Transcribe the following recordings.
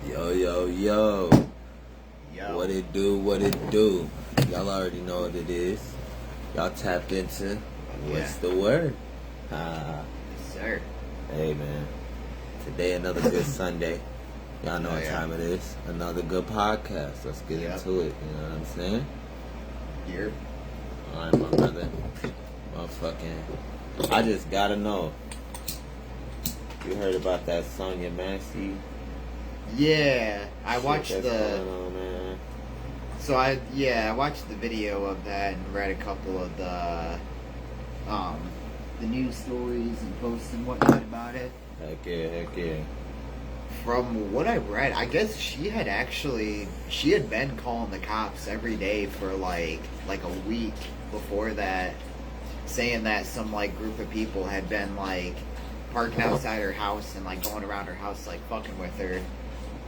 Yo, yo, yo. Yo. What it do, what it do. Y'all already know what it is. Y'all tapped into what's the word? Yes, sir. Hey, man. Today, another good Sunday. Y'all know what time it is. Another good podcast. Let's get into it. You know what I'm saying? Here. Alright, my brother. Motherfucking. I just gotta know. You heard about that Sonya Massey? Yeah, I watched Shit the. that's going on, man. So I watched the video of that and read a couple of the news stories and posts and whatnot about it. Heck yeah. From what I read, I guess she had been calling the cops every day for like a week before that, saying that some like group of people had been like parking outside her house and like going around her house like fucking with her,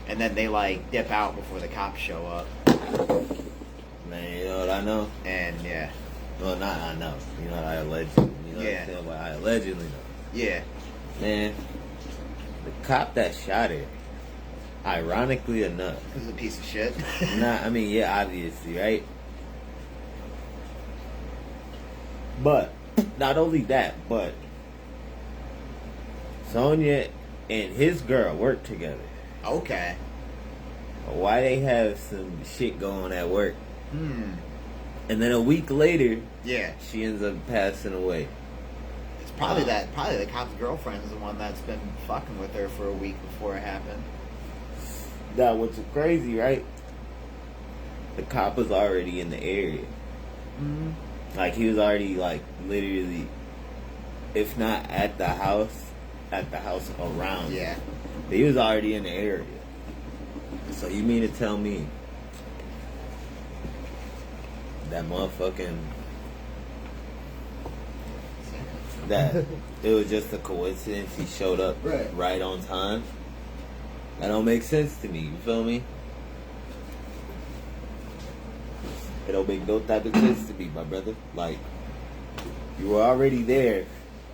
and then they like dip out before the cops show up. Man, you know what I know? And yeah. Well, not I know. You know what I allegedly. You know what Yeah. I'm saying? What I allegedly know. Yeah. Man, the cop that shot her, ironically enough. This is a piece of shit. Obviously, right? But, not only that, but Sonya and his girl work together. Okay. Why they have some shit going at work. And then a week later, Yeah. she ends up passing away. It's probably the cop's girlfriend's the one that's been fucking with her for a week before it happened. That what's crazy, right? The cop was already in the area. Like, he was already, like, literally, if not at the house around. Yeah. But he was already in the area. So you mean to tell me that motherfucking... that it was just a coincidence he showed up right on time? That don't make sense to me, you feel me? It don't make no type of sense to me, my brother. Like, you were already there.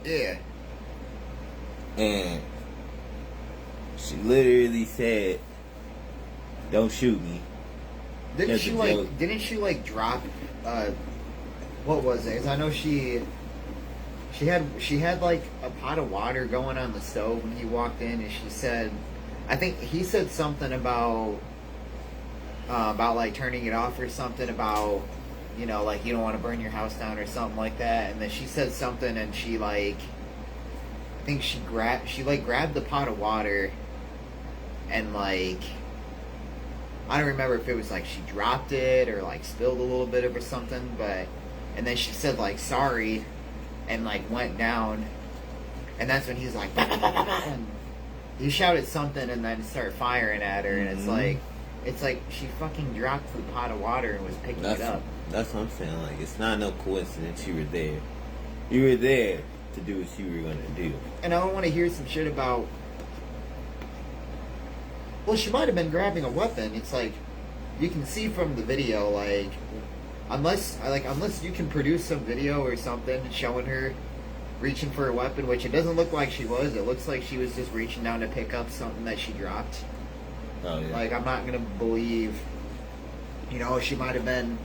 Yeah. And she literally said, "Don't shoot me." Didn't she drop what was it? 'Cause I know she had like a pot of water going on the stove when he walked in, and she said, I think he said something about like turning it off or something, about, you know, like you don't want to burn your house down or something like that. And then she said something, and she like, I think she grabbed the pot of water, and like, I don't remember if it was like she dropped it or like spilled a little bit of or something, and then she said like sorry, and like went down, and that's when he's like bah, bah, bah, bah, bah, and he shouted something and then started firing at her, and it's like she fucking dropped the pot of water and was picking it up. That's what I'm saying. Like, it's not no coincidence you were there. You were there to do what you were gonna do. And I don't want to hear some shit about, well, she might have been grabbing a weapon. It's like, you can see from the video, like, unless you can produce some video or something showing her reaching for a weapon, which it doesn't look like she was. It looks like she was just reaching down to pick up something that she dropped. Oh, yeah. Like, I'm not gonna believe, you know, she might have been,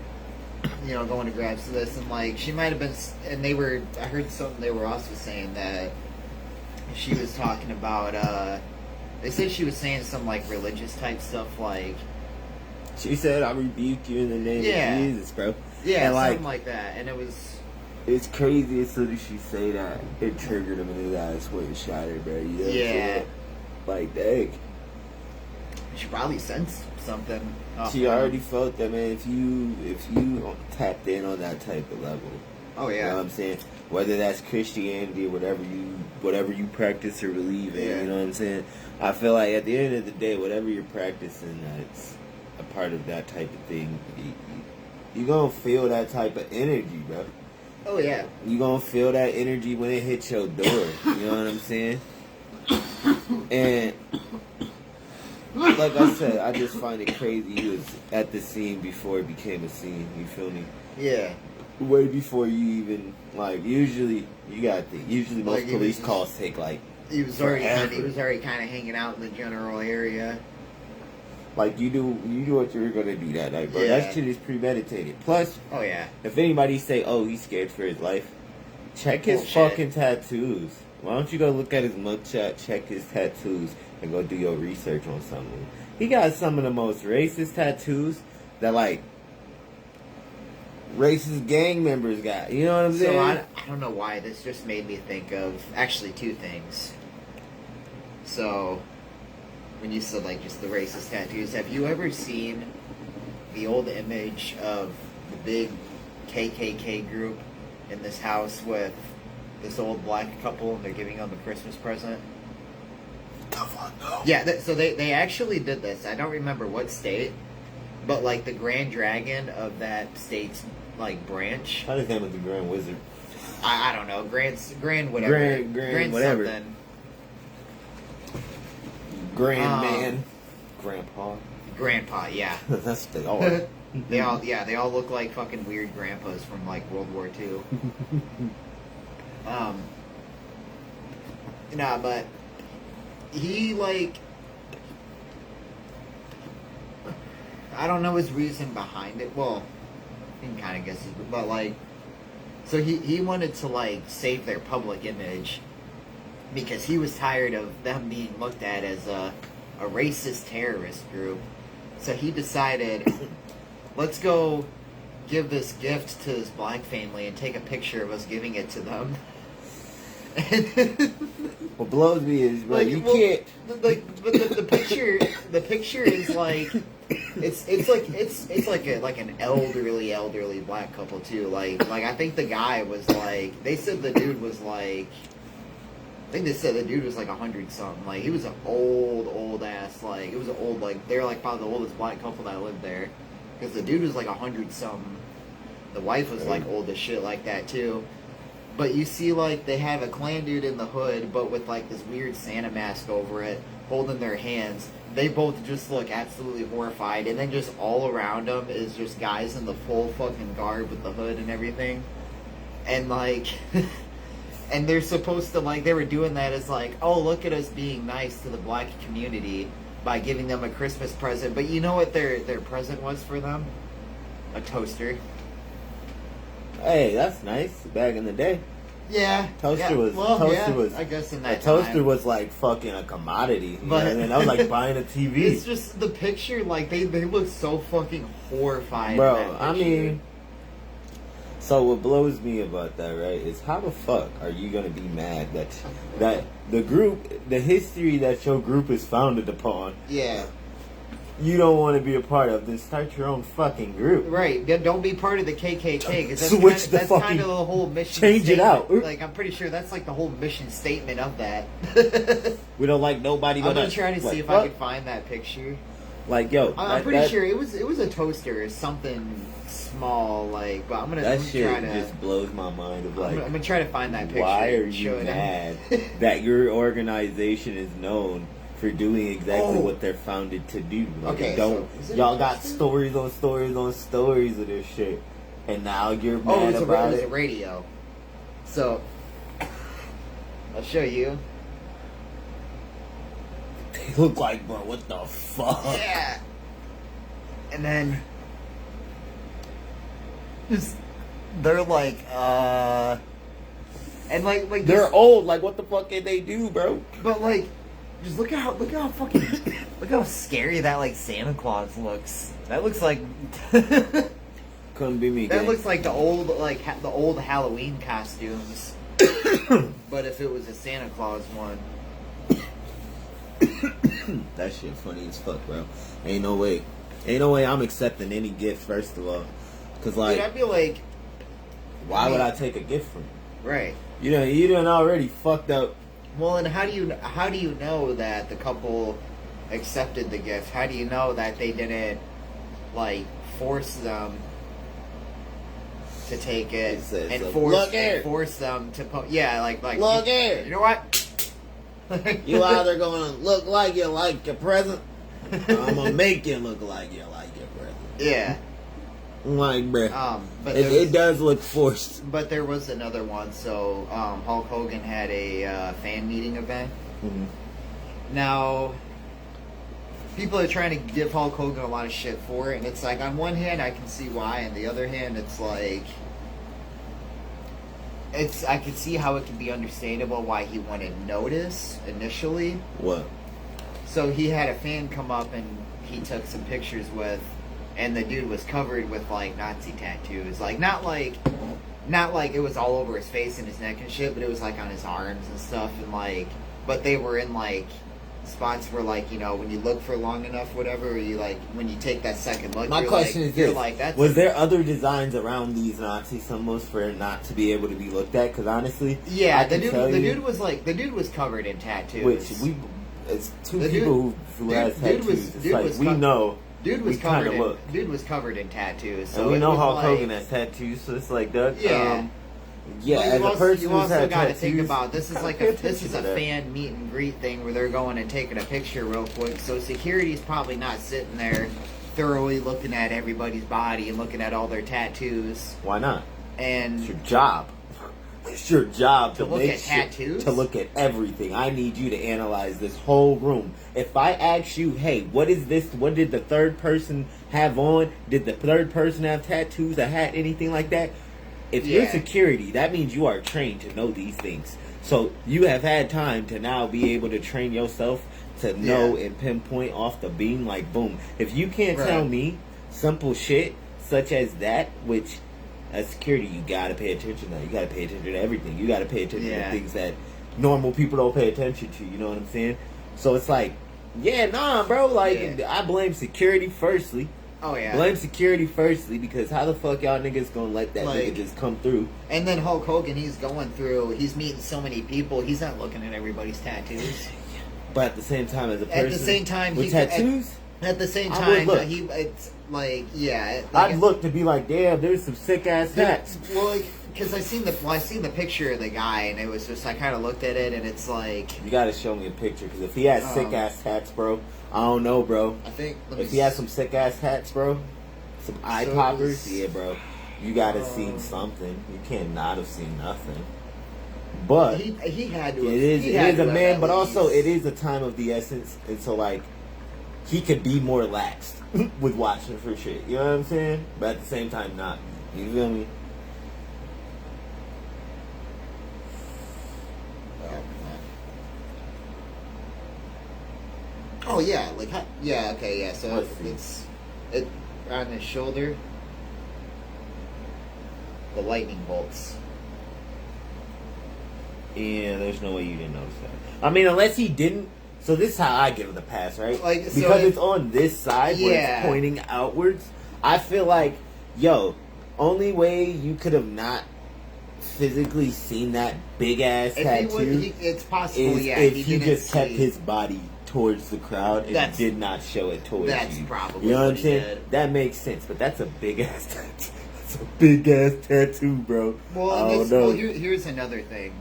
you know, going to grab this, and like, she might have been, and I heard something they were also saying that she was talking about, they said she was saying some like religious type stuff, like, she said, "I rebuke you in the name of Jesus, bro." Yeah, and something like that, and it was... It's crazy as soon as she say that, it triggered him, and that's what it shot her, bro. You know what I'm saying? Like, dang. She probably sensed something. She already felt that, man. If you tapped in on that type of level, oh yeah, you know what I'm saying? Whether that's Christianity or whatever you practice or believe in, you know what I'm saying? I feel like at the end of the day, whatever you're practicing, that's a part of that type of thing. You gonna feel that type of energy, bro. Oh yeah. You gonna feel that energy when it hits your door. You know what I'm saying? And like I said, I just find it crazy he was at the scene before it became a scene. You feel me? Yeah. Way before you even, like, usually most like police calls take like he was already kind of hanging out in the general area. Like, you do what you're gonna do that night, bro. Yeah. That shit is premeditated. Plus, Oh yeah. if anybody say, "Oh, he's scared for his life," check his Bullshit. fucking tattoos. Why don't you go look at his mugshot, check his tattoos, and go do your research on something? He got some of the most racist tattoos that, like, racist gang members got. You know what I'm saying? So I don't know why this just made me think of actually two things. So when you said like just the racist tattoos, have you ever seen the old image of the big KKK group in this house with this old black couple and they're giving them a Christmas present? The fuck no. Yeah, so they actually did this. I don't remember what state, but like the Grand Dragon of that state's like branch. How does name of the Grand Wizard? I don't know. Grand whatever. Grand whatever. Something. Grand man. Grandpa, yeah. That's what they are. they all look like fucking weird grandpas from like World War II. Nah, but he like I don't know his reason behind it. Well, you can kind of guess it, but like, so he wanted to like save their public image because he was tired of them being looked at as a racist terrorist group. So he decided, let's go give this gift to this black family and take a picture of us giving it to them. What blows me is, bro, Like, you well, can't. but the picture is like it's like an elderly black couple too. Like I think the guy was like, they said the dude was like, I think they said the dude was like 100 something. Like he was an old ass, like it was an old, like they're like probably the oldest black couple that lived there, because the dude was like 100 something. The wife was like old as shit like that too. But you see, like, they have a Klan dude in the hood, but with, like, this weird Santa mask over it, holding their hands. They both just look absolutely horrified. And then just all around them is just guys in the full fucking garb with the hood and everything. And, like, and they're supposed to, like, they were doing that as, like, oh, look at us being nice to the black community by giving them a Christmas present. But you know what their present was for them? A toaster. Hey, that's nice. Back in the day, Yeah, toaster was. I guess in that a toaster time. was like fucking a commodity. You But- know what I mean? That was like buying a TV. It's just the picture, like they look so fucking horrified. Bro, in that I picture. mean, so what blows me about that, right, is how the fuck are you gonna be mad that the group, the history that your group is founded upon, yeah, you don't want to be a part of? Then start your own fucking group. right. Don't be part of the KKK because Switch the that's fucking- kind of the whole mission. change it out. statement. Like I'm pretty sure that's like the whole mission statement of that. We don't like nobody. I'm But gonna us. try to see Like, if what? I can find that picture. Like, yo, I'm pretty sure it was a toaster or something small. Like, but I'm gonna that try shit to. just blows my mind. Of like, I'm gonna try to find that picture. why are and you show it. mad that your organization is known for doing exactly what they're founded to do? Like, Okay, don't so is it y'all a got toaster? stories on stories on stories of this shit, and now you're Oh, mad it was about a it? radio. So, I'll show you. They look like, bro, what the fuck? Yeah. And then, just they're like, and like They're just, old. Like, what the fuck can they do, bro? but like, just look at how fucking look how scary that like Santa Claus looks. That looks like Couldn't be me. that gang. looks like the old the old Halloween costumes. But if it was a Santa Claus one. That shit funny as fuck, bro. Ain't no way I'm accepting any gift. First of all, cause like, Dude, I'd be like, why would I take a gift from you? right. You done already fucked up. Well, and how do you know that the couple accepted the gift? How do you know that they didn't like force them to take it It says, and "Look here." force them to like Look here. You know what? You either gonna look like you like your present, or I'm gonna make you look like you like your present. Yeah. I'm like, bruh. But It does look forced. But there was another one. So Hulk Hogan had a fan meeting event. Mhm. Now, people are trying to give Hulk Hogan a lot of shit for it, and it's like, on one hand, I can see why, and the other hand, it's like, I could see how it could be understandable why he wanted notice initially. What? So he had a fan come up and he took some pictures with, and the dude was covered with like Nazi tattoos, like not like it was all over his face and his neck and shit, but it was like on his arms and stuff, and like, but they were in like spots where, like, you know, when you look for long enough, whatever, you like, when you take that second look, my question like, is this: like, that's was there other designs around these Nazi symbols for it not to be able to be looked at? Because honestly, yeah, the dude was covered in tattoos, which it's two people who has tattoos. It's like we know. Dude was covered in tattoos, so and we know Hulk Hogan has tattoos, so it's like that. Yeah. Yeah, as a person you also got to tattoos, think about this is like a fan meet and greet thing where they're going and taking a picture real quick. So security's probably not sitting there thoroughly looking at everybody's body and looking at all their tattoos. Why not? And it's your job. It's your job to look at tattoos. To look at everything. I need you to analyze this whole room. If I ask you, hey, what is this? What did the third person have on? Did the third person have tattoos, a hat, anything like that? If you're security, that means you are trained to know these things. So you have had time to now be able to train yourself to know and pinpoint off the beam, like, boom. If you can't tell me simple shit such as that, which as security, you gotta pay attention to that. You gotta pay attention to everything. You gotta pay attention to things that normal people don't pay attention to. You know what I'm saying? So it's like, bro. Like, I blame security firstly. Oh, yeah. Blame security firstly, because how the fuck y'all niggas gonna let that nigga just come through? And then Hulk Hogan, he's meeting so many people, he's not looking at everybody's tattoos. But at the same time, as a person, at the same time, with tattoos, at the same time, it's like, I'd look to be like, damn, there's some sick ass hats. Well, like, because I seen the picture of the guy, and it was just, I kind of looked at it, and it's like, you gotta show me a picture, because if he has sick ass hats, bro, I don't know, bro. I think if he has some sick ass hats, bro, some eye poppers, bro, you gotta seen something. You can't not have seen nothing. But he had to. It is a man, but also it is a time of the essence, and so like he could be more laxed with watching for shit. You know what I'm saying? But at the same time, not. You feel me? Oh yeah, like okay, yeah. So it's on his shoulder, the lightning bolts. Yeah, there's no way you didn't notice that. I mean, unless he didn't. So this is how I give it the pass, right? Like, because it's on this side where it's pointing outwards. I feel like, only way you could have not physically seen that big ass tattoo. It's possible, if he just kept his body towards the crowd and did not show it towards you. That's probably, you know what I'm saying? That makes sense, but that's a big ass tattoo. That's a big ass tattoo, bro. Well, here's another thing.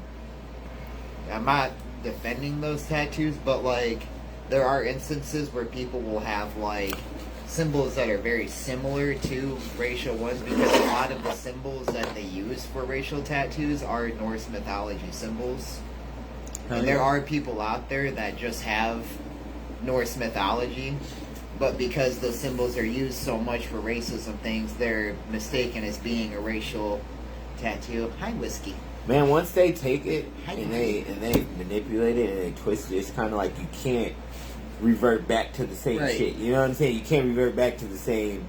I'm not defending those tattoos, but like, there are instances where people will have like symbols that are very similar to racial ones, because a lot of the symbols that they use for racial tattoos are Norse mythology symbols. And there are people out there that just have Norse mythology, but because those symbols are used so much for racism things, they're mistaken as being a racial tattoo. Hi, Whiskey. Man, once they take it and they manipulate it and they twist it, it's kind of like you can't revert back to the same shit. You know what I'm saying? You can't revert back to the same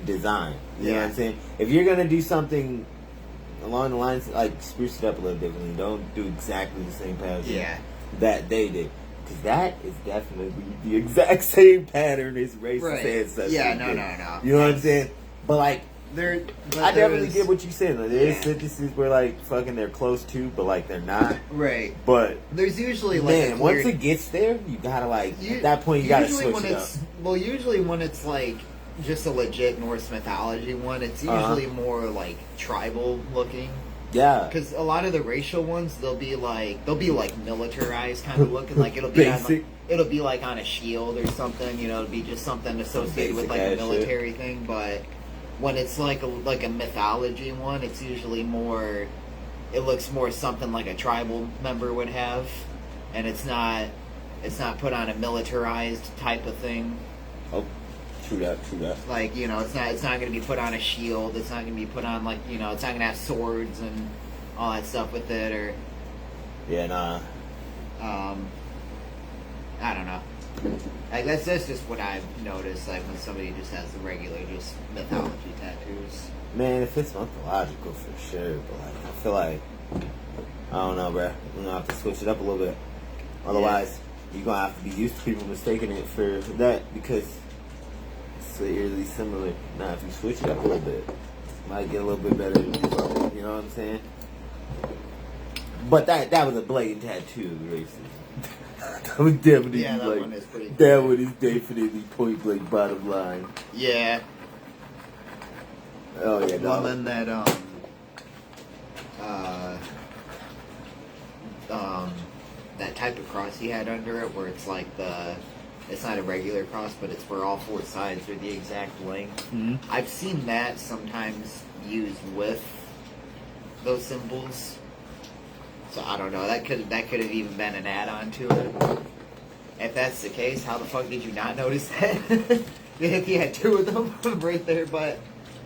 design. You know what I'm saying? If you're gonna do something along the lines, like, spruce it up a little differently. Don't do exactly the same pattern that they did. Because that is definitely the exact same pattern as racist ancestors. Yeah, no. You know what I'm saying? But, like, I definitely get what you're saying. Like, there is sentences where, like, fucking they're close to, but, like, they're not. Right. But there's usually, like, once it gets there, you gotta, like, at that point, you gotta switch it up. Well, usually when it's, like, just a legit Norse mythology one, it's usually more like tribal looking. Yeah. Because a lot of the racial ones, they'll be like militarized kind of looking. Like it'll be like on a shield or something. You know, it'll be just something associated with like a military thing. But when it's like a mythology one, it's usually more. It looks more something like a tribal member would have, and it's not it's not put on a militarized type of thing. Oh, true that. Like, you know, it's not going to be put on a shield. It's not going to be put on, like, you know, it's not going to have swords and all that stuff with it, or... Yeah, nah. I don't know. Like, that's just what I've noticed, like, when somebody just has the regular, just mythology tattoos. Man, if it's mythological, for sure, but, like, I feel like, I don't know, bruh. We're gonna have to switch it up a little bit. Otherwise, you're gonna have to be used to people mistaking it for that, because it's so eerily similar. Now, if you switch it up a little bit, it might get a little bit better, you know what I'm saying? But that was a blatant tattoo, racism. That was definitely that like, one is pretty that cool. one is definitely point blank bottom line. Yeah. Oh yeah, no. Well, then that that type of cross he had under it, where it's like it's not a regular cross, but it's where all four sides are the exact length. Mm-hmm. I've seen that sometimes used with those symbols. So I don't know. That could have even been an add-on to it. If that's the case, how the fuck did you not notice that? If he had two of them right there, but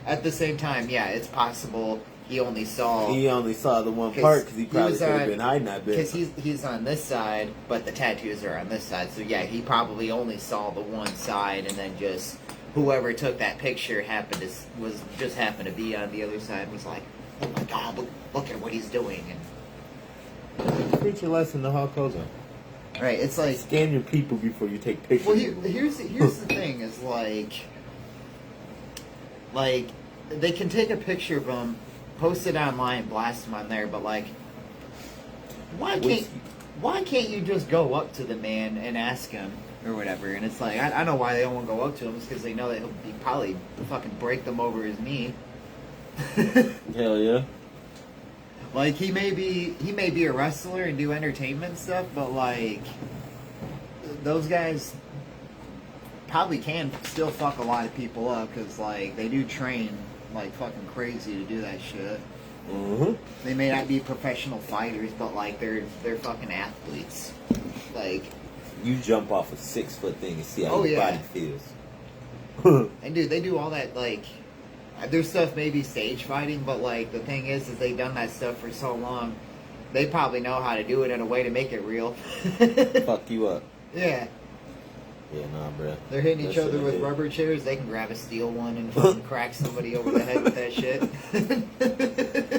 at the same time, yeah, it's possible he only saw the one part because he probably could have been hiding that bit. Because he's on this side, but the tattoos are on this side. So yeah, he probably only saw the one side, and then just whoever took that picture happened to be on the other side. Was like, oh my god, look at what he's doing. And teach your lesson to Hulk Hogan. Right, it's like scan your people before you take pictures. Well, here's the thing: is like they can take a picture of them, post it online, blast them on there, but like, why can't you just go up to the man and ask him or whatever? And it's like I know why they don't want to go up to him, is because they know that he'll probably fucking break them over his knee. Hell yeah. Like, he may be a wrestler and do entertainment stuff, but like, those guys probably can still fuck a lot of people up, because like, they do train like fucking crazy to do that shit. Mm-hmm. They may not be professional fighters, but like, they're fucking athletes. Like, you jump off a 6 foot thing and see how your body feels. And dude, they do all that, like, their stuff may be stage fighting, but like, the thing is they've done that stuff for so long, they probably know how to do it in a way to make it real. Fuck you up. Yeah. Yeah, nah, bro. They're hitting each other with rubber chairs. They can grab a steel one and fucking crack somebody over the head with that shit.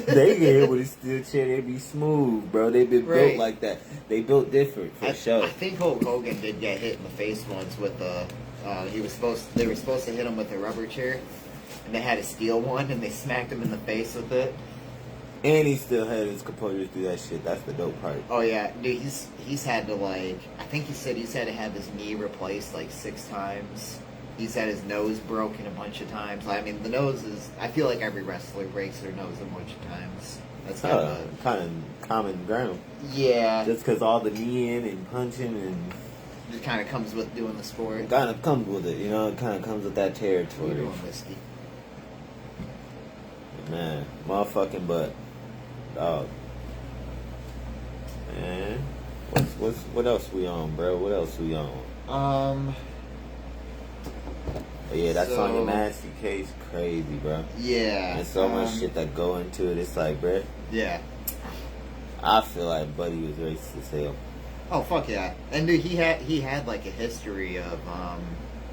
They get hit with a steel chair, they be smooth, bro. They been built like that. They built different for sure. I think Hulk Hogan did get hit in the face once with a. They were supposed to hit him with a rubber chair, and they had a steel one, and they smacked him in the face with it. And he still had his composure through that shit. That's the dope part. Oh yeah, dude, he's had to, like, I think he said he's had to have his knee replaced like 6 times. He's had his nose broken a bunch of times. I mean, the nose is, I feel like every wrestler breaks their nose a bunch of times. That's kind of common ground. Yeah. Just because all the kneeing and punching and it kind of comes with doing the sport. It kind of comes with it, you know. It kind of comes with that territory. You're doing whiskey. Man, motherfucking butt. Dog. Man, what else we on, bro? What else we on? But yeah, that Sonya Massey case, crazy, bro. Yeah. There's so much shit that go into it. It's like, bro. Yeah. I feel like Buddy was racist as hell. Oh fuck yeah! And dude, he had like a history of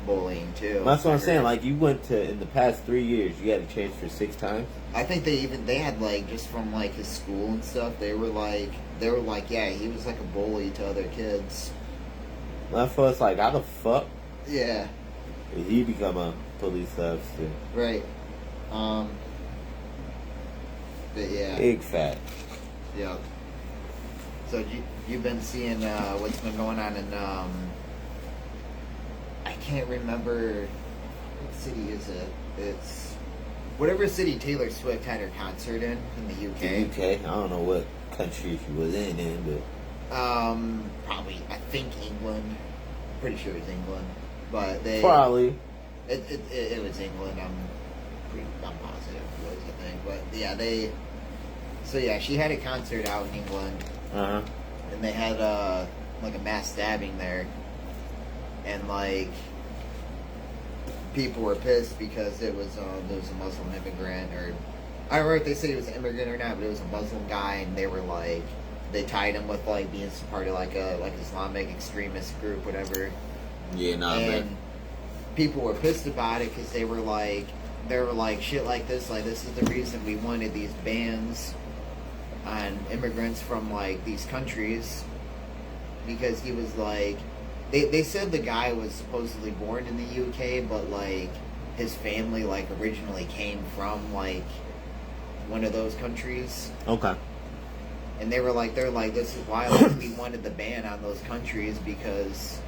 bullying too. That's what I'm saying. Like, you went to, in the past 3 years, you had to change for 6 times. I think they had, like, just from like his school and stuff. They were like, yeah, he was like a bully to other kids. My first, like, how the fuck? Yeah. Did he become a police officer? Right. But yeah. Big fat. Yeah. So you've been seeing what's been going on in I can't remember what city is it. It's whatever city Taylor Swift had her concert in the UK. The UK. I don't know what country she was in, but probably I think England. Pretty sure it's England, but they probably it was England. I'm positive it was, I think, but yeah, she had a concert out in England. Uh-huh. And they had like a mass stabbing there, and like people were pissed because it was a Muslim immigrant, or I don't know if they say he was an immigrant or not, but it was a Muslim guy, and they were like, they tied him with like being part of like a Islamic extremist group, whatever. Yeah, and people were pissed about it because they were like shit like this is the reason we wanted these bans on immigrants from like these countries, because he was like, they said the guy was supposedly born in the UK, but like his family like originally came from like one of those countries. Okay. And they're like, this is why like, we wanted the ban on those countries, because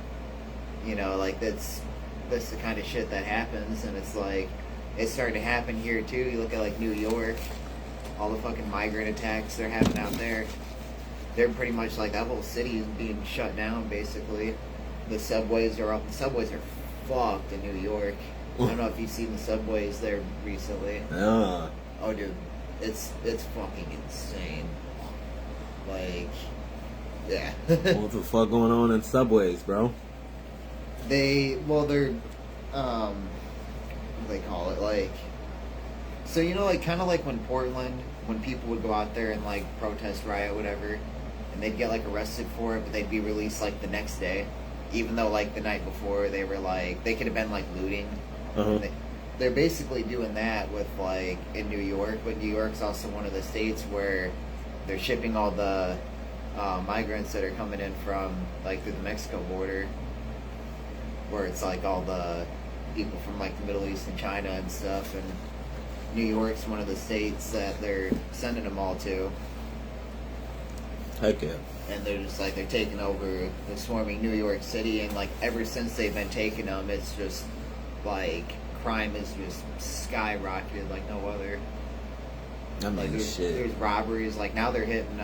you know, like that's the kind of shit that happens. And it's like, it's starting to happen here too. You look at like New York, all the fucking migrant attacks they're having out there. They're pretty much like, that whole city is being shut down basically. The subways are up. The subways are fucked in New York. I don't know if you've seen the subways there recently. Oh, dude, it's fucking insane. Like, yeah. what the fuck going on in subways, bro? They're what do they call it, like, so you know, like kind of like when Portland, when people would go out there and like protest, riot, whatever, and they'd get like arrested for it, but they'd be released like the next day, even though like the night before they were like, they could have been like looting. They're basically doing that with like in New York, but New York's also one of the states where they're shipping all the migrants that are coming in from like through the Mexico border, where it's like all the people from like the Middle East and China and stuff, and New York's one of the states that they're sending them all to. Heck yeah. And they're just like, they're taking over, they're swarming New York City, and like ever since they've been taking them, it's just like crime is just skyrocketed like no other. I mean, like there's robberies. Like now they're hitting.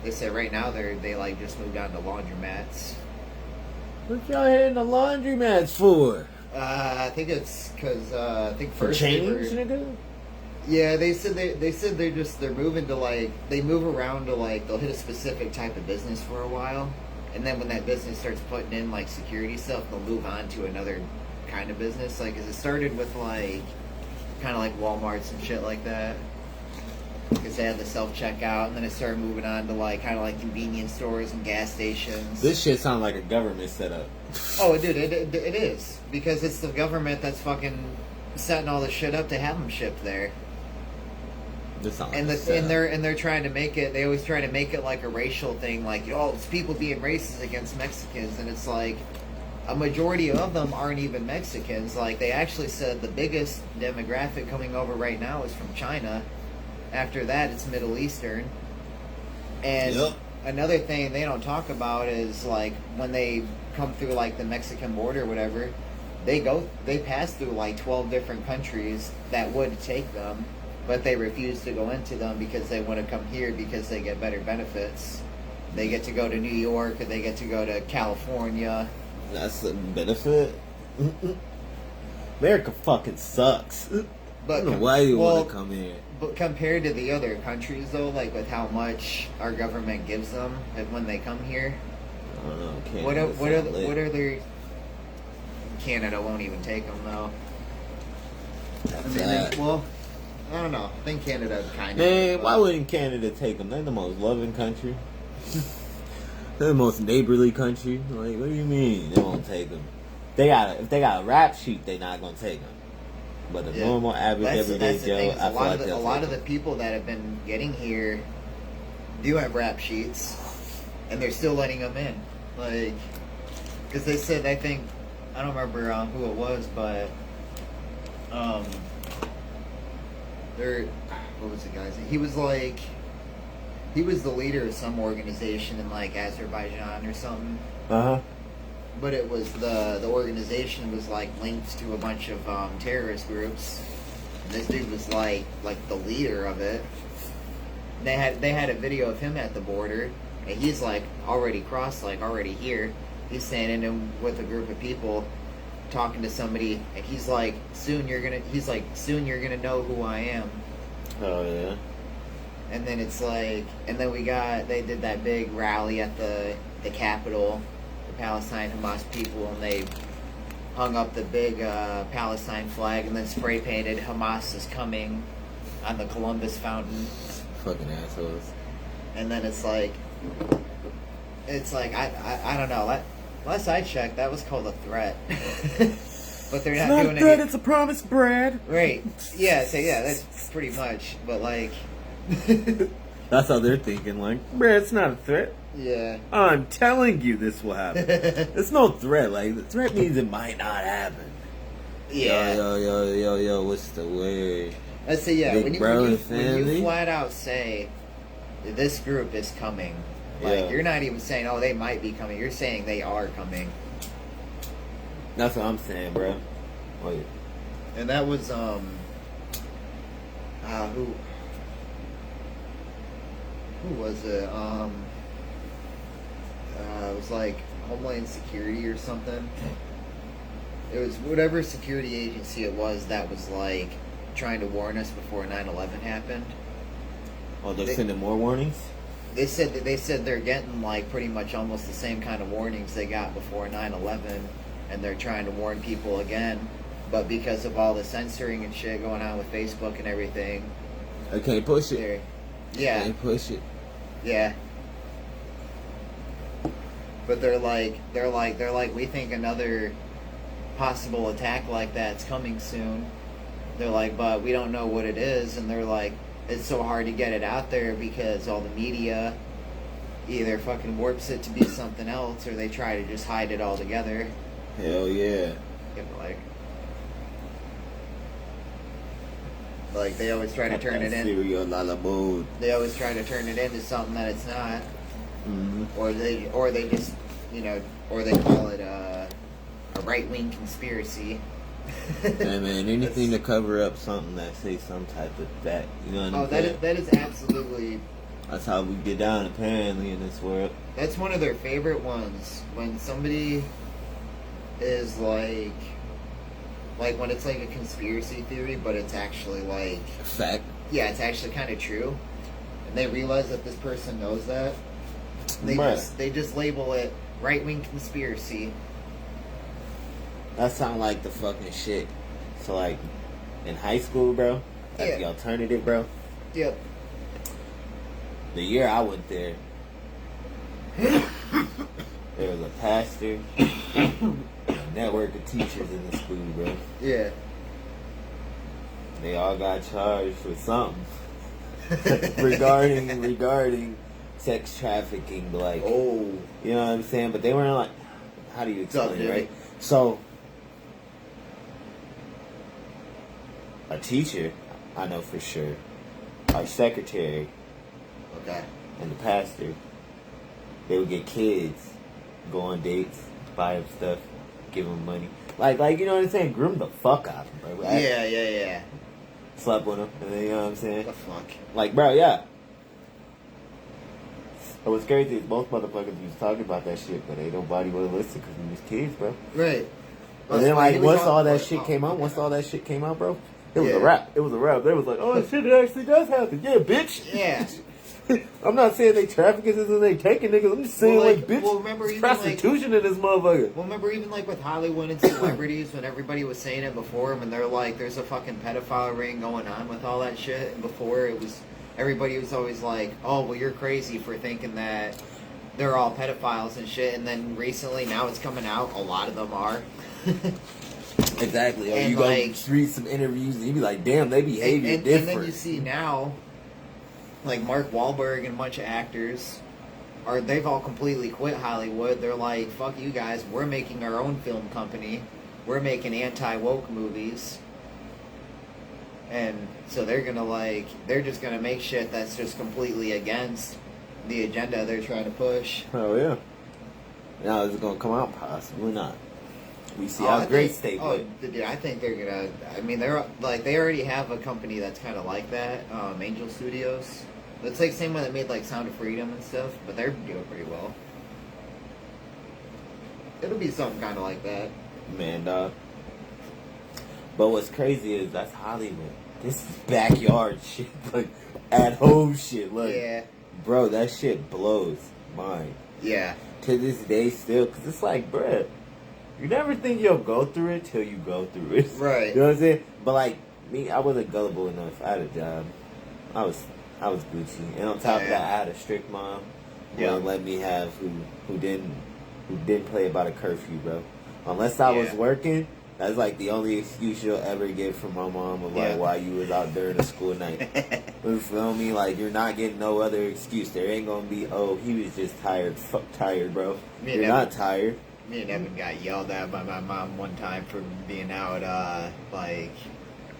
They said right now they like just moved on to laundromats. What y'all hitting the laundromats for? I think it's because I think for first change, nigga. Yeah, they said they're moving to like, they move around to like, they'll hit a specific type of business for a while, and then when that business starts putting in like security stuff, they'll move on to another kind of business. Like, 'cause it started with like kind of like Walmarts and shit like that, because they had the self-checkout, and then it started moving on to like kind of like convenience stores and gas stations. This shit sounds like a government setup. Oh, dude, it is, because it's the government that's fucking setting all the shit up to have them shipped there. And they're trying to make it. They always try to make it like a racial thing, like, oh, it's people being racist against Mexicans, and it's like a majority of them aren't even Mexicans. Like, they actually said the biggest demographic coming over right now is from China. After that, it's Middle Eastern. And another thing they don't talk about is like when they come through like the Mexican border or whatever, they pass through like 12 different countries that would take them, but they refuse to go into them because they want to come here because they get better benefits. They get to go to New York, or they get to go to California. That's a benefit. America fucking sucks. But I don't know why you want to come here. But compared to the other countries, though, like with how much our government gives them when they come here, I don't know. What are their? Canada won't even take them though. Well, I don't know. I think Canada kind of. Man, why wouldn't Canada take them? They're the most loving country. They're the most neighborly country. Like, what do you mean they won't take them? If they got a rap sheet, they not gonna take them. But the normal, average, everyday Joe, I feel like a lot of the people that have been getting here do have rap sheets, and they're still letting them in. Like, because they said, I think, I don't remember who it was, but what was the guy's name? He was the leader of some organization in like Azerbaijan or something. But it was the organization was like linked to a bunch of terrorist groups. And this dude was like the leader of it. They had a video of him at the border, and he's like already crossed, like already here. He's standing in with a group of people, talking to somebody, and he's like, soon you're gonna know who I am. Oh yeah. And then it's like, and then they did that big rally at the the Capitol, the Palestine Hamas people, and they hung up the big Palestine flag and then spray painted "Hamas is coming" on the Columbus fountain. Fucking assholes. And then it's like I don't know. Last I checked, that was called a threat. But they're not doing it. It's a promise, Brad. Right. Yeah, so yeah, that's pretty much. But like that's how they're thinking, like, Brad, it's not a threat. Yeah. I'm telling you this will happen. It's no threat. Like, the threat means it might not happen. Yeah. Yo, what's the word? Let's say, yeah, when when you flat out say, this group is coming, like, you're not even saying, oh, they might be coming. You're saying they are coming. That's what I'm saying, bro. Oh, yeah. And that was, who was it? It was like Homeland Security or something. It was whatever security agency it was that was like trying to warn us before 9/11 happened. Oh, they're sending more warnings? They said they're getting like pretty much almost the same kind of warnings they got before 9/11, and they're trying to warn people again. But because of all the censoring and shit going on with Facebook and everything, I can't push it. Yeah. Can't push it. Yeah. But they're like, we think another possible attack like that's coming soon. They're like, but we don't know what it is, and they're like, it's so hard to get it out there because all the media either fucking warps it to be something else, or they try to just hide it all together. Hell yeah. Like they always try to turn it in. They always try to turn it into something that it's not. Mm-hmm. Or they just, or they call it a right-wing conspiracy. Hey man, anything to cover up something that says some type of fact, you know what I'm saying? That is absolutely. That's how we get down apparently in this world. That's one of their favorite ones, when somebody is like when it's like a conspiracy theory, but it's actually like fact. Yeah, it's actually kind of true, and they realize that this person knows that. They just label it right-wing conspiracy. That sound like the fucking shit. So like in high school, bro, at the alternative, bro. Yep. The year I went there, there was a pastor, a network of teachers in the school, bro. Yeah. They all got charged with something regarding sex trafficking, like, oh, you know what I'm saying? But they weren't like, how do you explain it, right? So, a teacher, I know for sure, our secretary, okay, and the pastor, they would get kids, go on dates, buy them stuff, give them money, like you know what I'm saying? Groom the fuck out of them, bro. Yeah. Slept with them, and then, you know what I'm saying? The fuck? Like, bro, yeah. But what's crazy is both motherfuckers was talking about that shit, but ain't nobody would listen because we was kids, bro. Right. And then, like, once all that shit came out, bro, it was a wrap. It was a wrap. They was like, oh, shit, it actually does happen. Yeah, bitch. Yeah. I'm not saying they trafficking and they taking niggas. I'm just saying, bitch, remember even prostitution in this motherfucker. Well, remember even, with Hollywood and celebrities, when everybody was saying it before them, and they're like, there's a fucking pedophile ring going on with all that shit, and before it was, everybody was always like, oh, well, you're crazy for thinking that they're all pedophiles and shit, and then recently, now it's coming out, a lot of them are. Exactly. Or you go read some interviews, and you be like, damn, they behavior different. And then you see now, like Mark Wahlberg and a bunch of actors, they've all completely quit Hollywood. They're like, fuck you guys, we're making our own film company. We're making anti-woke movies. And so they're just gonna make shit that's just completely against the agenda they're trying to push. Oh yeah. Now is it gonna come out? Possibly not. We see how great state. Dude, I think they're gonna. I mean, they're like, they already have a company that's kind of like that, Angel Studios. It's like the same one that made like Sound of Freedom and stuff, but they're doing pretty well. It'll be something kind of like that. Man, dog. But what's crazy is that's Hollywood. This is backyard shit, like at home shit. Like, yeah, bro, that shit blows mine. Yeah. to this day still, because it's like, bruh, you never think you'll go through it till you go through it. Right. You know what I'm saying? But like me, I wasn't gullible enough. I had a job. I was Gucci, and on top of that, I had a strict mom who wouldn't let me have who didn't play about a curfew, bro. Unless I was working, that's like the only excuse you'll ever get from my mom of like why you was out during the school night. You feel me? Like you're not getting no other excuse. There ain't gonna be, oh, he was just tired. Fuck tired, bro. You're not tired. Me and Evan got yelled at by my mom one time for being out, like,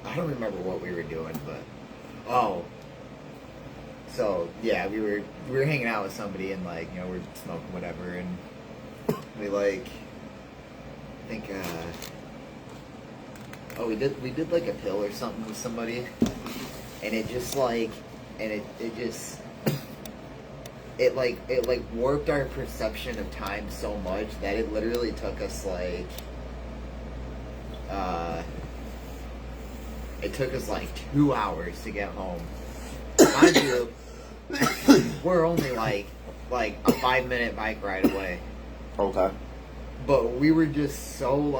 I don't remember what we were doing, but, so, yeah, we were hanging out with somebody and, like, you know, we're smoking whatever, and we, like, I think, we did, like, a pill or something with somebody, and it just, like, it warped our perception of time so much that it literally took us like 2 hours to get home. Mind you, we're only like a 5-minute bike ride away. Okay. But we were just so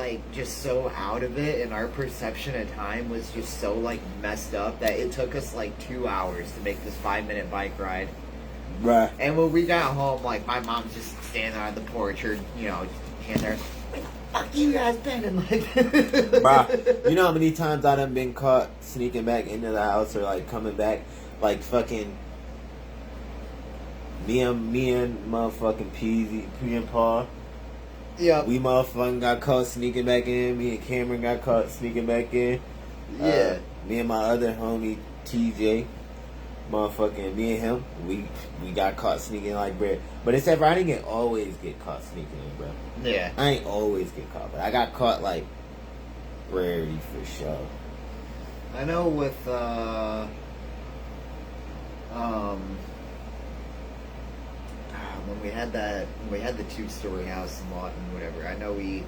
out of it, and our perception of time was just so like messed up that it took us like 2 hours to make this 5-minute bike ride. Right. And when we got home, like, my mom's just standing on the porch, or, you know, standing there, like, fuck you guys been, and like... Bruh, you know how many times I done been caught sneaking back into the house or, like, coming back, like, fucking... Me and motherfucking P and Paul. Yeah. We motherfucking got caught sneaking back in. Me and Cameron got caught sneaking back in. Yeah. Me and my other homie, TJ. Motherfucking me and him, we got caught sneaking like bread. But except for I didn't always get caught sneaking in, bro. Yeah. I ain't always get caught, but I got caught like rarely for sure. I know with when we had the 2-story house in Lawton, whatever. I know me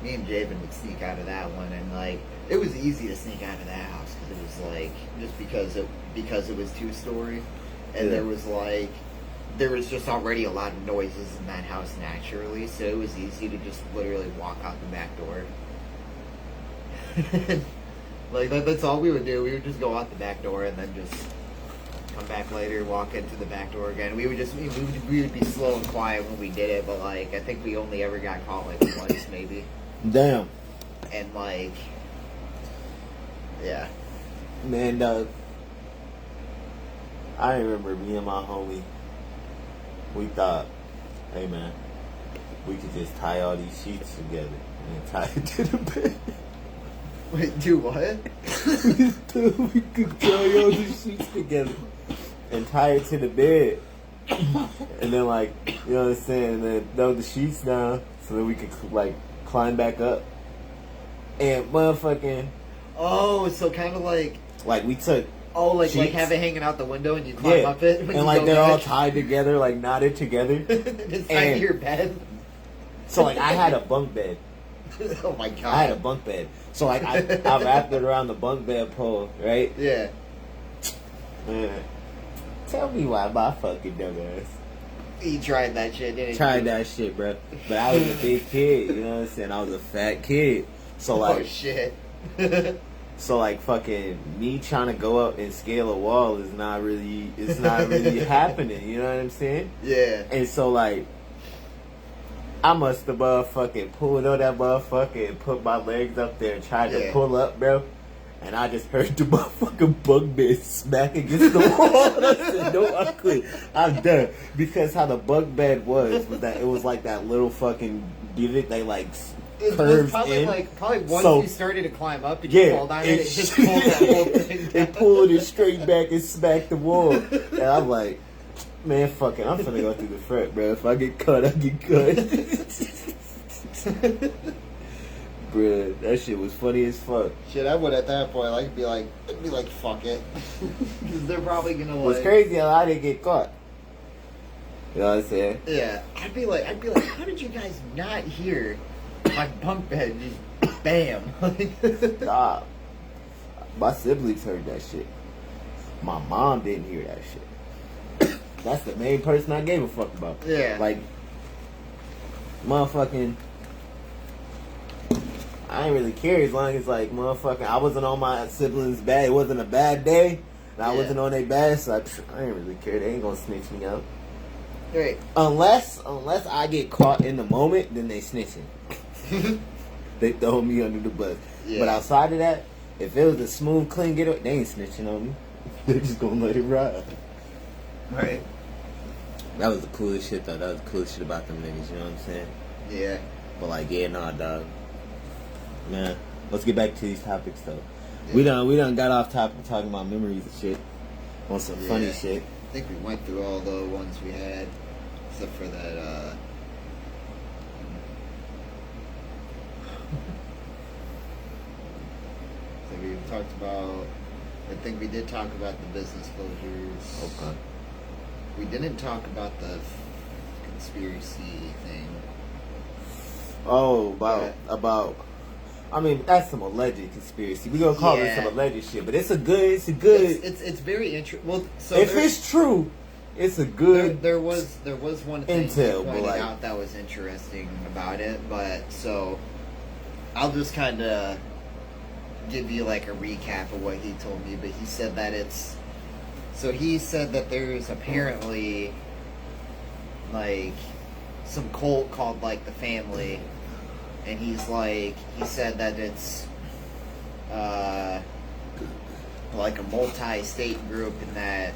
and Javen would sneak out of that one, and like it was easy to sneak out of that house because it was like just because it was 2-story, and there was just already a lot of noises in that house naturally, so it was easy to just literally walk out the back door. Like that's all we would do. We would just go out the back door and then just come back later, walk into the back door again. We would be slow and quiet when we did it, but like I think we only ever got caught like twice maybe. Damn. And like, yeah. Man, Doug, I remember me and my homie, we thought, hey man, we could just tie all these sheets together and tie it to the bed. Wait, do what? We could tie all these sheets together and tie it to the bed. And then like, you know what I'm saying, and then throw the sheets down so that we could like climb back up. And motherfucking... Oh, so kind of like we took... Oh, like have it hanging out the window and you climb up it? And like they're all tied together, like knotted together. It's tied to your bed? So like I had a bunk bed. Oh my god. I had a bunk bed. So like I wrapped it around the bunk bed pole, right? Yeah. Man, tell me why my fucking dumbass. You tried that shit, didn't you? Tried that shit, bro. But I was a big kid, you know what I'm saying? I was a fat kid. So like, oh shit. So like fucking me trying to go up and scale a wall is not really happening, you know what I'm saying? Yeah. And so like I must have motherfucking pulled on that motherfucker and put my legs up there and tried to pull up, bro. And I just heard the motherfucking bunk bed smack against the wall. I said, no, I quit. I'm done. Because how the bunk bed was that it was like that little fucking divot they like curves in. Probably once you started to climb up and you fall down and it just pulled that whole thing down. It pulled it straight back and smacked the wall. And I'm like, man, fuck it. I'm finna go through the front, bro. If I get cut, I get cut. Bruh, that shit was funny as fuck. Shit, I would at that point I'd be like, fuck it. Because they're probably gonna like... What's crazy, I didn't get caught. You know what I'm saying? Yeah. I'd be like, how did you guys not hear my bunk bed just bam? Nah. My siblings heard that shit. My mom didn't hear that shit. That's the main person I gave a fuck about. Yeah. Like, motherfucking, I ain't really care as long as, like, motherfucking, I wasn't on my siblings' bad. It wasn't a bad day. And I wasn't on their bad, so I ain't really care. They ain't gonna snitch me out. Right. Unless I get caught in the moment, then they snitching. They throw me under the bus. Yeah. But outside of that, if it was a smooth, clean getaway, they ain't snitching on me. They're just gonna let it ride. Right. That was the coolest shit, though. That was the coolest shit about them niggas, you know what I'm saying? Yeah. But, like, yeah, nah, dog. Man, let's get back to these topics, though. Yeah. We done got off topic talking about memories and shit. On some funny shit. I think we went through all the ones we had, except for that, so we talked about, I think we did talk about the business closures. Okay. We didn't talk about the conspiracy thing. Oh, about. I mean, that's some alleged conspiracy. We gonna call it some alleged shit, but it's a good. It's very interesting. Well, so if it's true, it's a good. There was one thing intel, you pointed out that was interesting about it, but so I'll just kind of give you like a recap of what he told me. But he said that he said that there's apparently like some cult called like the Family. And he said that it's like a multi-state group, and that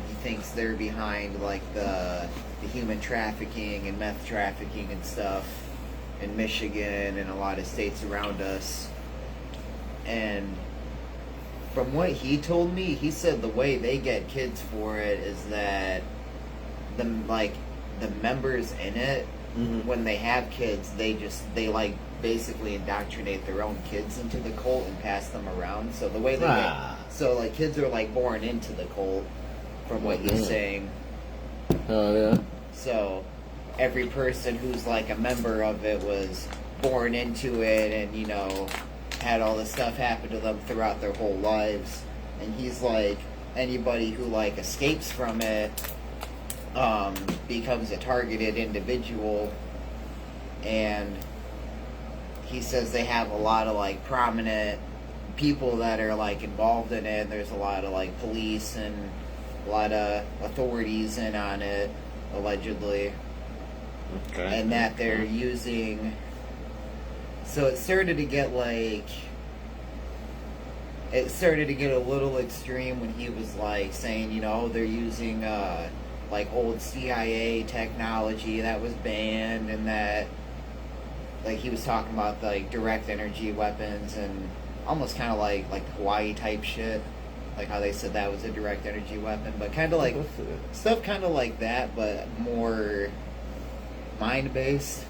he thinks they're behind like the human trafficking and meth trafficking and stuff in Michigan and a lot of states around us. And from what he told me, he said the way they get kids for it is that the members in it, when they have kids, they like basically indoctrinate their own kids into the cult and pass them around. So the way they like kids are like born into the cult, from what he's saying. Oh yeah. So every person who's like a member of it was born into it, and had all this stuff happen to them throughout their whole lives. And he's like, anybody who like escapes from it becomes a targeted individual. And he says they have a lot of like prominent people that are like involved in it. There's a lot of like police and a lot of authorities in on it, allegedly. Okay. And that they're using, so it started to get a little extreme when he was like saying, they're using like old CIA technology that was banned, and that like he was talking about like direct energy weapons and almost kind of like the Hawaii type shit, like how they said that was a direct energy weapon, but kind of like stuff kind of like that, but more mind based.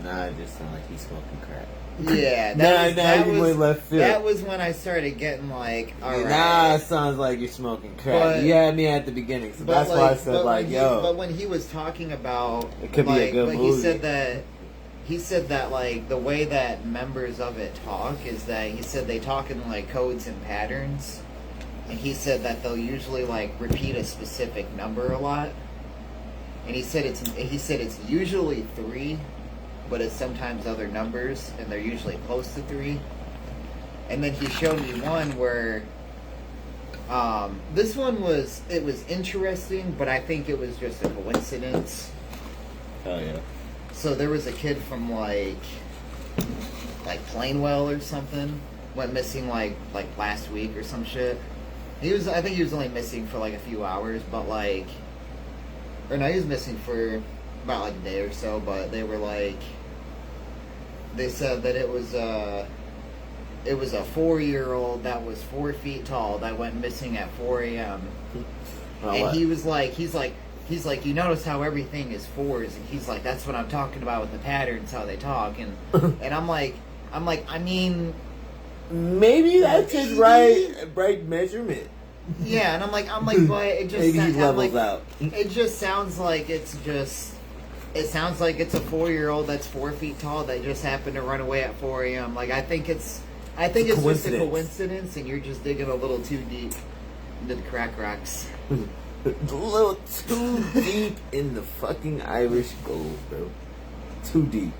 Nah, it just sounded like he's smoking crack. Yeah, that was when I started getting like, alright. Nah, it sounds like you're smoking crack. You had me at the beginning, so that's why I said But when he was talking about, it could be a good movie. He said that like the way that members of it talk is that he said they talk in like codes and patterns, and he said that they'll usually like repeat a specific number a lot, and he said it's usually 3. But it's sometimes other numbers, and they're usually close to 3. And then he showed me one where, this one was interesting, but I think it was just a coincidence. Oh yeah. So there was a kid from like Plainwell or something, went missing like last week or some shit. I think he was only missing for like a few hours, but he was missing for about like a day or so, but they said that it was a 4-year-old that was 4 feet tall that went missing at 4 a.m. And he's like, you notice how everything is 4s, and he's like, that's what I'm talking about with the patterns, how they talk, and I'm like, I mean, maybe that's his right measurement. Yeah, and I'm like, but it just maybe he levels out. It just sounds like it sounds like it's a 4-year-old that's 4 feet tall that just happened to run away at 4 a.m. Like, I think it's just a coincidence, and you're just digging a little too deep into the crack rocks. A little too deep in the fucking Irish gold, bro. Too deep.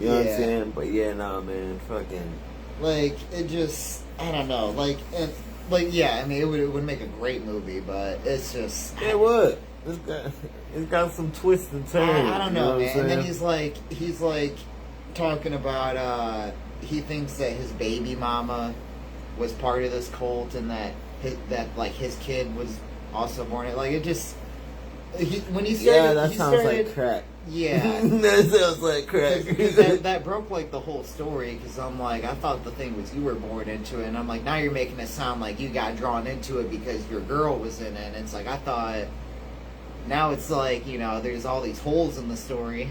You know what I'm saying? But yeah, nah, man, fucking. Like, it just, I don't know. Like, and, like, yeah, I mean, it would make a great movie, but it's just. It would. It's got some twists and turns. I don't know, man. And then he's like talking about, he thinks that his baby mama was part of this cult and that his kid was also born. Like, it just. When he started. Yeah, that sounds like crack. Yeah. That sounds like crack. Cause that broke, like, the whole story, because I'm like, I thought the thing was you were born into it, and I'm like, now you're making it sound like you got drawn into it because your girl was in it, and it's like, I thought, now it's like, you know, there's all these holes in the story.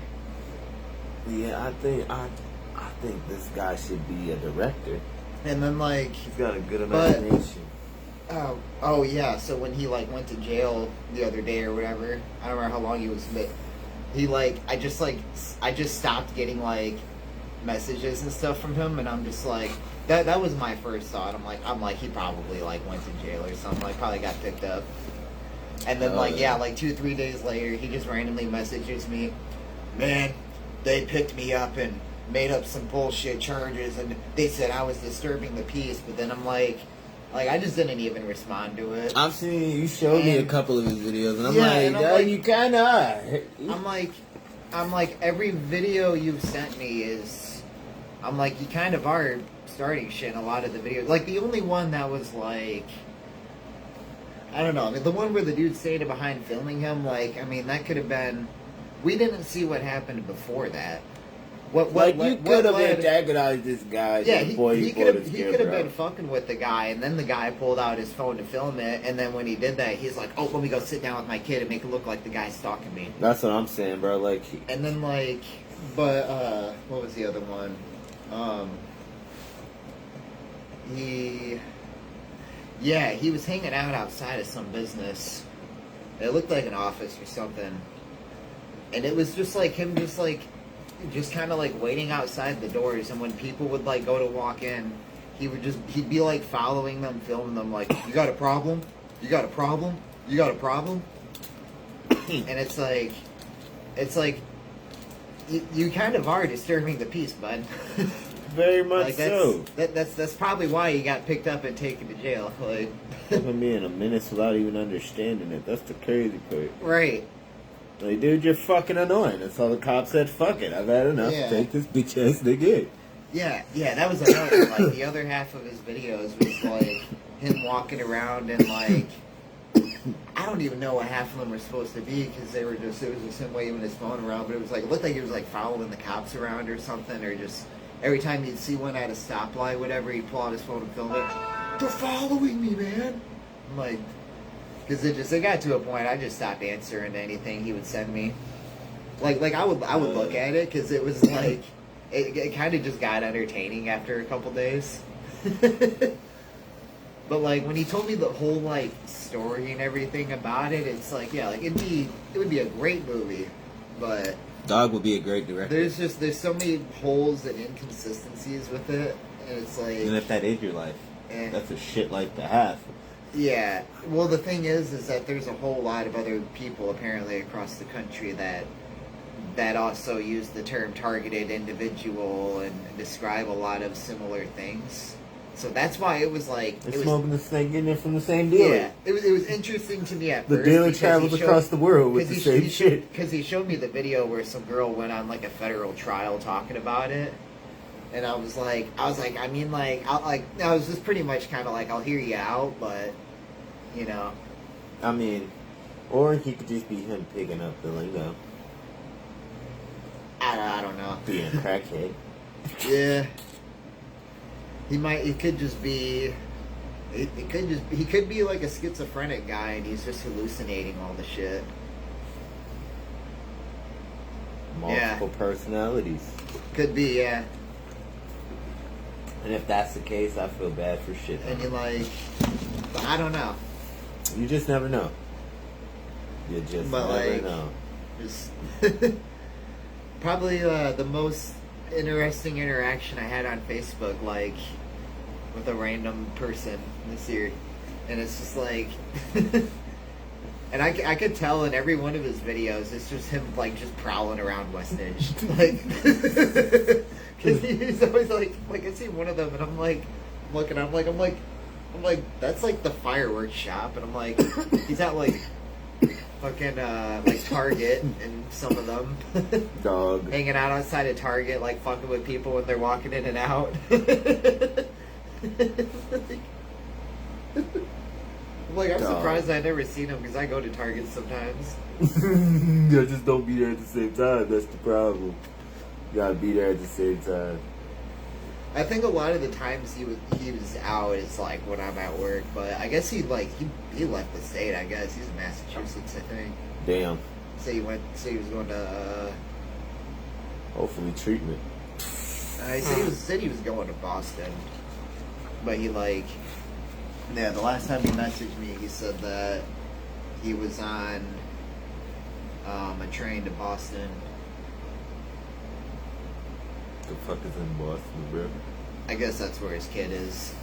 Yeah, I think this guy should be a director. And then, like... He's got a good imagination. Oh, yeah, so when he, like, went to jail the other day or whatever, I don't remember how long he was, but... He, like, I just stopped getting, like, messages and stuff from him, and I'm just like, that was my first thought. I'm like, he probably, like, went to jail or something, like, probably got picked up. And then, like, 2-3 days later, he just randomly messages me, man, they picked me up and made up some bullshit charges, and they said I was disturbing the peace, but then I'm like, I just didn't even respond to it. I've seen you showed me a couple of his videos, and I'm like, you kind of are. I'm like, every video you've sent me is, I'm like, you kind of are starting shit in a lot of the videos. Like, the only one that was like, I don't know, I mean, the one where the dude stayed behind filming him, like, I mean, that could have been, we didn't see what happened before that. You could have antagonized this guy. Yeah, he could have been fucking with the guy, and then the guy pulled out his phone to film it, and then when he did that, he's like, "Oh, let me go sit down with my kid and make it look like the guy's stalking me." That's what I'm saying, bro. Like, and then but what was the other one? He was hanging out outside of some business. It looked like an office or something, and it was just like him, just kind of like waiting outside the doors, and when people would like go to walk in, he'd be like following them, filming them, like, you got a problem? You got a problem? You got a problem? And it's like you kind of are disturbing the peace, bud. Very much so. That's probably why you got picked up and taken to jail. Like, him being a menace without even understanding it. That's the crazy part. Right. Like, dude, you're fucking annoying. That's all the cop said. Fuck it, I've had enough. Yeah. Take this bitch ass nigga. Yeah, that was another. Like, the other half of his videos was like him walking around and like, I don't even know what half of them were supposed to be, because it was just him waving his phone around. But it was like, it looked like he was like following the cops around or something, or just every time he'd see one at a stoplight, whatever, he'd pull out his phone and film it. They're following me, man. I'm like. Because it got to a point I just stopped answering anything he would send me. Like I would look at it, because it was like it kind of just got entertaining after a couple days. But like when he told me the whole like story and everything about it, it's like, yeah, like it would be a great movie, but Dog would be a great director. There's so many holes and inconsistencies with it, and it's like, and if that is your life, that's a shit life to have. Yeah, well, the thing is that there's a whole lot of other people apparently across the country that also use the term targeted individual and describe a lot of similar things. So that's why it was like, they're smoking the snake, getting it from the same dealer. Yeah, it was interesting to me at first. The dealer travels across the world with the same shit. Because he showed me the video where some girl went on like a federal trial talking about it. And I was like, I mean, like, I was just pretty much kind of like, I'll hear you out, but, you know. I mean, or he could just be him picking up the lingo. I don't know. Being a crackhead. Yeah. He could just be like a schizophrenic guy, and he's just hallucinating all the shit. Multiple personalities. Could be, yeah. And if that's the case, I feel bad for shit. And you're like, I don't know. You just never know. You just never know. Just probably the most interesting interaction I had on Facebook, like, with a random person this year. And it's just like, And I could tell in every one of his videos, it's just him, like, just prowling around West Edge. Like, because he's always like, I see one of them, and I'm like, looking, I'm like, that's like the fireworks shop, and I'm like, he's at, like, fucking, like, Target, and some of them. Dog. Hanging out outside of Target, like, fucking with people when they're walking in and out. I'm surprised I never seen him because I go to Target sometimes. I just don't be there at the same time. That's the problem. You gotta be there at the same time. I think a lot of the times he was out is like when I'm at work, but I guess he left the state. I guess he's in Massachusetts, I think. Damn. Say he was going to. Hopefully treatment. He said he was going to Boston, but he like. Yeah, the last time he messaged me, he said that he was on a train to Boston. The fuck is in Boston, bro? I guess that's where his kid is.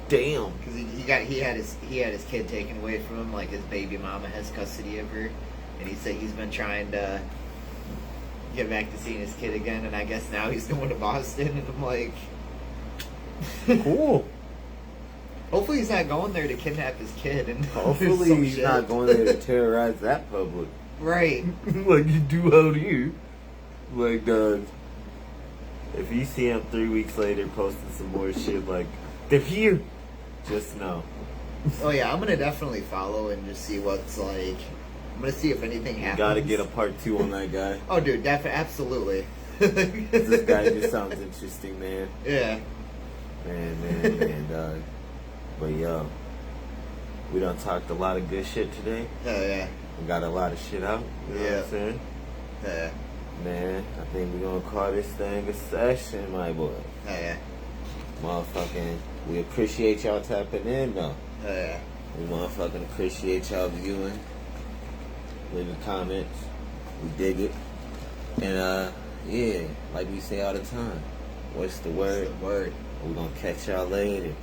Damn. Because he had his kid taken away from him. Like his baby mama has custody of her, and he said he's been trying to get back to seeing his kid again, and I guess now he's going to Boston, and I'm like, cool. Hopefully he's not going there to kidnap his kid, and hopefully he's not going there to terrorize that public. Right. Like you do out here. Like, if you see him 3 weeks later posting some more shit like, they're here, just know. Oh yeah, I'm gonna definitely follow and just see what's like. I'm gonna see if anything happens. Gotta get a part 2 on that guy. Oh, dude, absolutely. This guy just sounds interesting, man. Yeah. Man, dog. But yo, we done talked a lot of good shit today. Hell yeah. We got a lot of shit out. You know what I'm saying? Yeah. Man, I think we're gonna call this thing a session, my boy. Hell yeah. Motherfucking, we appreciate y'all tapping in, though. Hell yeah. We motherfucking appreciate y'all viewing. Leaving comments. We dig it. And, yeah, like we say all the time. What's the word? What's the word? We're gonna catch y'all later.